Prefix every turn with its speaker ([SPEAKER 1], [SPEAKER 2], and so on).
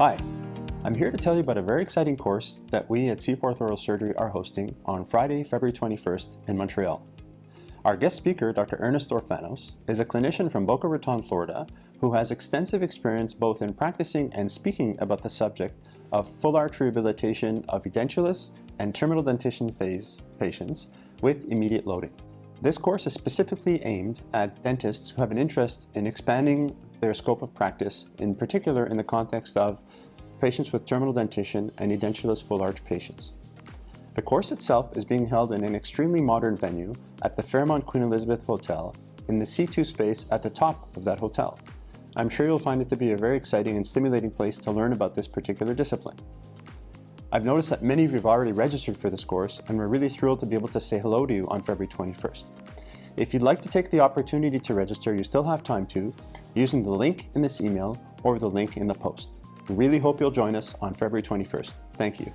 [SPEAKER 1] Hi, I'm here to tell you about a very exciting course that we at Seaforth Oral Surgery are hosting on Friday, February 21st in Montreal. Our guest speaker, Dr. Ernest Orphanos, is a clinician from Boca Raton, Florida, who has extensive experience both in practicing and speaking about the subject of full arch rehabilitation of edentulous and terminal dentition phase patients with immediate loading. This course is specifically aimed at dentists who have an interest in expanding their scope of practice, in particular in the context of patients with terminal dentition and edentulous full arch patients. The course itself is being held in an extremely modern venue at the Fairmont Queen Elizabeth Hotel in the C2 space at the top of that hotel. I'm sure you'll find it to be a very exciting and stimulating place to learn about this particular discipline. I've noticed that many of you have already registered for this course, and we're really thrilled to be able to say hello to you on February 21st. If you'd like to take the opportunity to register, you still have time to, using the link in this email or the link in the post. We really hope you'll join us on February 21st. Thank you.